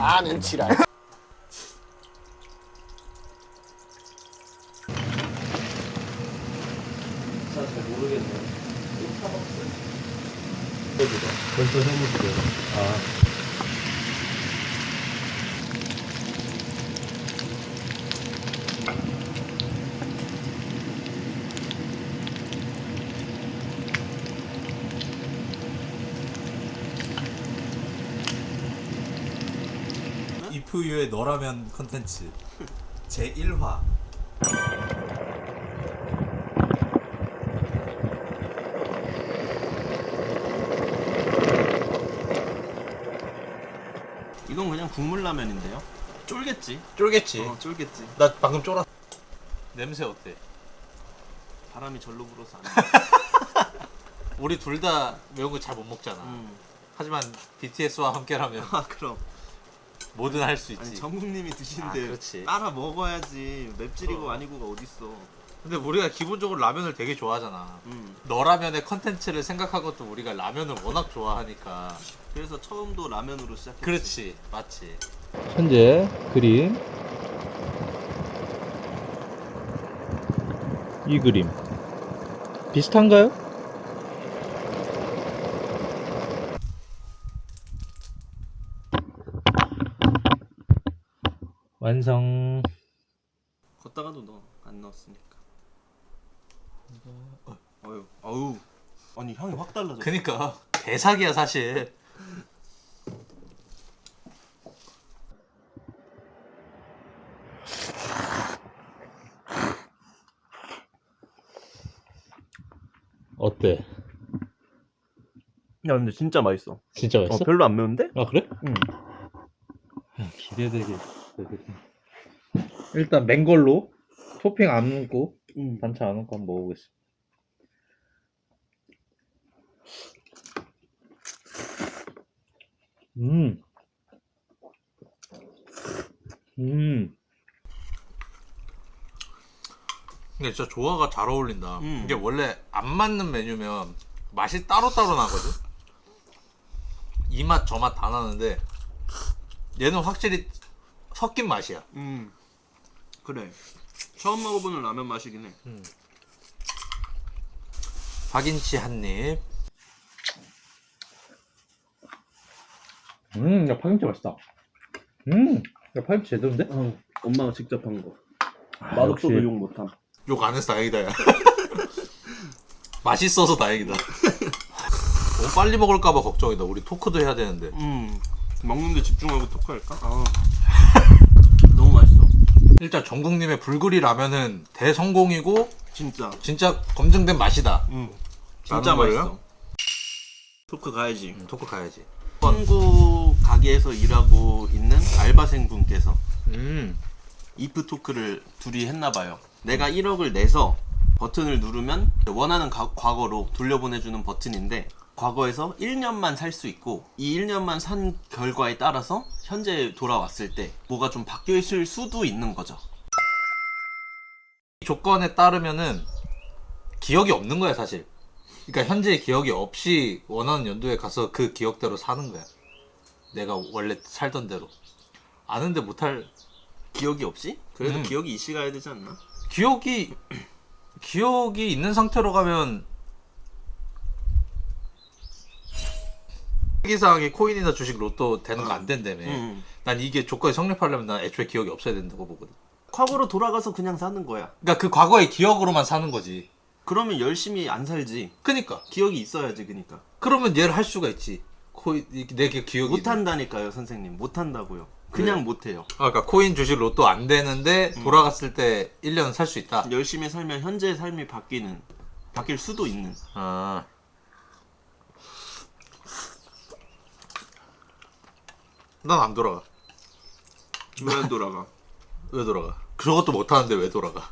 아는 지랄. 잘 모르겠네. 벌써 해무시대로. 아. 이프유의 너라면 컨텐츠 제1화. 이건 그냥 국물 라면인데요. 쫄겠지. 쫄겠지. 쫄겠지. 나 방금 쫄았. 냄새 어때? 바람이 절로 불어서 안 돼. 우리 둘 다 매운 거 잘 못 먹잖아. 하지만 BTS와 함께라면 아 그럼. 뭐든 할 수 있지. 아니 정국님이 드시는데 그렇지. 따라 먹어야지. 맵찔이고 아니고가 어딨어. 근데 우리가 기본적으로 라면을 되게 좋아하잖아. 너라면의 컨텐츠를 생각한 것도 우리가 라면을 워낙 좋아하니까. 그래서 처음도 라면으로 시작했지. 그렇지, 맞지. 현재 그림. 이 그림 비슷한가요? 완성. 걷다가도 너 안 넣었으니까. 어유. 아니 향이 확 달라졌어. 그니까 대사기야 사실. 어때? 야 근데 진짜 맛있어. 진짜 맛있어? 별로 안 매운데? 아 그래? 응. 기대되게. 일단 맨 걸로 토핑 안 넣고 반찬 안 넣고 한번 먹어보겠습니다. 음. 근데 진짜 조화가 잘 어울린다. 이게 원래 안 맞는 메뉴면 맛이 따로따로 나거든. 이 맛 저 맛 다 나는데 얘는 확실히 섞인 맛이야. 그래. 처음 먹어보는 라면 맛이긴 해. 박인씨 한입. 야 파김치 맛있다. 야 파김치 제대로인데? 엄마가 직접 한 거. 맛없어도 욕 못함. 욕 안 해서 다행이다. 야. 맛있어서 다행이다. 너무 빨리 먹을까봐 걱정이다. 우리 토크도 해야 되는데. 먹는데 집중하고 토크할까? 너무 맛있어. 일단 정국님의 불그리 라면은 대성공이고 진짜 검증된 맛이다. 진짜 라는 거예요? 맛있어. 토크 가야지. 토크 가야지. 친구 가게에서 일하고 있는 알바생 분께서 이프 토크를 둘이 했나봐요. 내가 1억을 내서 버튼을 누르면 원하는 과거로 돌려보내주는 버튼인데, 과거에서 1년만 살 수 있고 이 1년만 산 결과에 따라서 현재 돌아왔을 때 뭐가 좀 바뀌어 있을 수도 있는 거죠. 이 조건에 따르면은 기억이 없는 거야 사실. 그러니까 현재의 기억이 없이 원하는 연도에 가서 그 기억대로 사는 거야. 내가 원래 살던 대로. 아는데 못할. 기억이 없이? 그래도 음. 기억이 이씨 가야 되지 않나? 기억이 있는 상태로 가면 특이사항이 코인이나 주식 로또 되는 거 안 된다며. 난 이게 조건이 성립하려면 난 애초에 기억이 없어야 된다고 보거든. 과거로 돌아가서 그냥 사는 거야. 그러니까 그 과거의 기억으로만 사는 거지. 그러면 열심히 안 살지. 그니까 기억이 있어야지. 그니까 그러면 얘를 할 수가 있지. 내 기억이 못한다니까요 선생님. 못한다고요. 그냥 못해요. 그러니까 코인 주식 로또 안 되는데 돌아갔을 때 1년 살 수 있다. 열심히 살면 현재의 삶이 바뀔 수도 있는. 아. 난 안 돌아가. 왜 안 돌아가? 왜 돌아가? 그것도 못 하는데 왜 돌아가?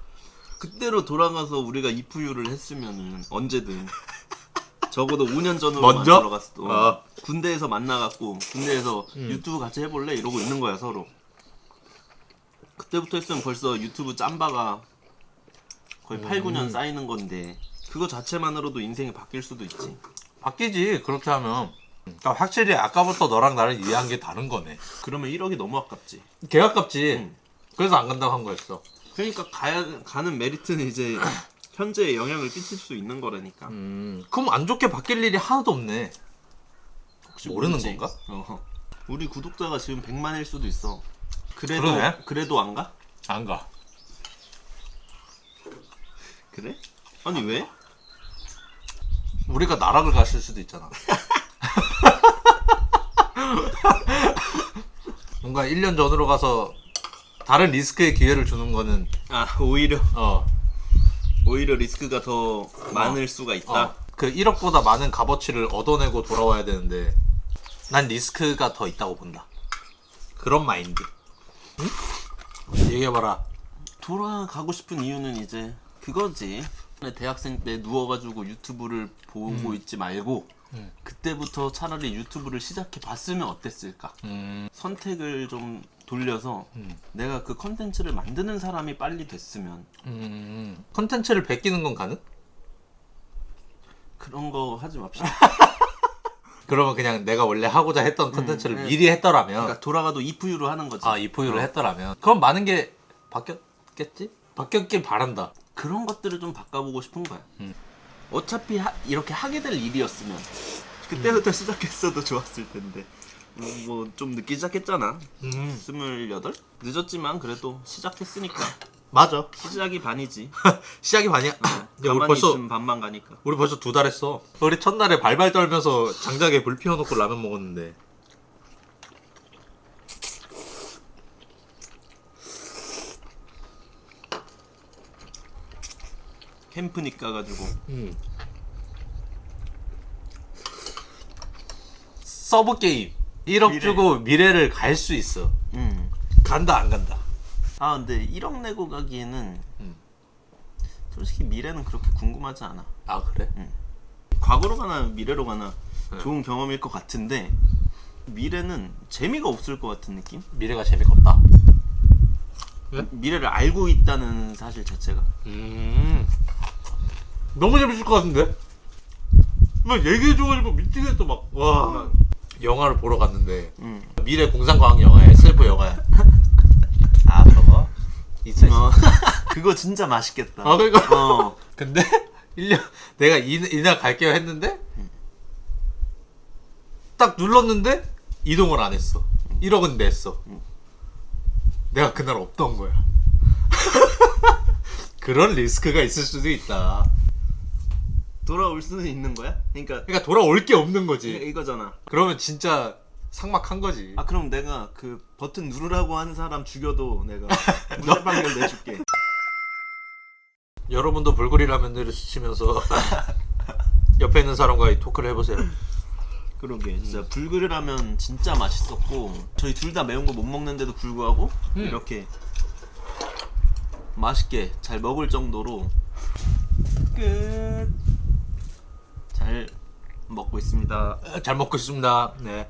그때로 돌아가서 우리가 이프유를 했으면은 언제든 적어도 5년 전으로 먼저? 돌아갔어. 군대에서 만나갖고 군대에서 유튜브 같이 해볼래? 이러고 있는 거야 서로. 그때부터 했으면 벌써 유튜브 짬바가 거의 8, 9년 쌓이는 건데 그거 자체만으로도 인생이 바뀔 수도 있지. 바뀌지 그렇게 하면. 그러니까 확실히 아까부터 너랑 나를 이해한 게 다른 거네. 그러면 1억이 너무 아깝지. 개 아깝지. 응. 그래서 안 간다고 한 거였어. 그러니까 가는 메리트는 이제 현재에 영향을 끼칠 수 있는 거라니까. 그럼 안 좋게 바뀔 일이 하나도 없네. 혹시 모르는 모르지? 건가? 우리 구독자가 지금 100만일 수도 있어. 그러네. 그래도 안 가? 안 가. 그래? 아니 왜? 우리가 나락을 갔을 수도 있잖아. 뭔가 1년 전으로 가서 다른 리스크의 기회를 주는 거는 오히려 어, 리스크가 더 많을 수가 있다. 그 1억보다 많은 값어치를 얻어내고 돌아와야 되는데 난 리스크가 더 있다고 본다. 그런 마인드. 응? 얘기해봐라. 돌아가고 싶은 이유는 이제 그거지. 대학생 때 누워가지고 유튜브를 보고 있지 말고 그때부터 차라리 유튜브를 시작해 봤으면 어땠을까. 선택을 좀 돌려서 내가 그 컨텐츠를 만드는 사람이 빨리 됐으면. 컨텐츠를 베끼는 건 가능? 그런 거 하지 맙시다. 그러면 그냥 내가 원래 하고자 했던 컨텐츠를 미리 했더라면 그러니까 돌아가도 이프유로 하는 거지. 이프유를 했더라면 그럼 많은 게 바뀌었겠지? 바뀌었길 바란다. 그런 것들을 좀 바꿔보고 싶은 거야. 어차피 이렇게 하게 될 일이었으면 그때부터 시작했어도 좋았을 텐데. 뭐 좀 늦게 시작했잖아. 28? 늦었지만 그래도 시작했으니까. 맞아. 시작이 반이지. 시작이 반이야. 근데 가만히 있으면 반만 가니까. 우리 벌써 2달 했어. 우리 첫날에 발발 떨면서 장작에 불 피워놓고 라면 먹었는데. 캠프니까 가지고. 서브 게임 1억 미래. 주고 미래를 갈 수 있어. 간다 안 간다. 근데 1억 내고 가기에는 솔직히 미래는 그렇게 궁금하지 않아. 아 그래? 과거로 가나 미래로 가나 좋은 경험일 것 같은데 미래는 재미가 없을 것 같은 느낌? 미래가 재미가 없다. 왜? 미래를 알고 있다는 사실 자체가. 너무 재밌을 것 같은데? 막 얘기해줘가지고 미치겠어 막. 와. 영화를 보러 갔는데 미래 공상과학 영화야. SF 영화야. 저거 있어. 그거 진짜 맛있겠다. 그러니까. 근데 1년 내가 이날 갈게요 했는데 딱 눌렀는데 이동을 안 했어. 1억은 냈어. 내가 그날 없던 거야. 그런 리스크가 있을 수도 있다. 돌아올 수는 있는 거야? 그러니까 돌아올 게 없는 거지. 이거잖아. 그러면 진짜 삭막한 거지. 그럼 내가 그 버튼 누르라고 하는 사람 죽여도 내가 무죄판결 내줄게. 여러분도 불고리 라면들을 시치면서 옆에 있는 사람과 이 토크를 해보세요. 그러게 진짜 불그레라면 진짜 맛있었고 저희 둘 다 매운 거 못 먹는데도 불구하고 이렇게 맛있게 잘 먹을 정도로 끝. 잘 먹고 있습니다. 잘 먹고 있습니다. 네.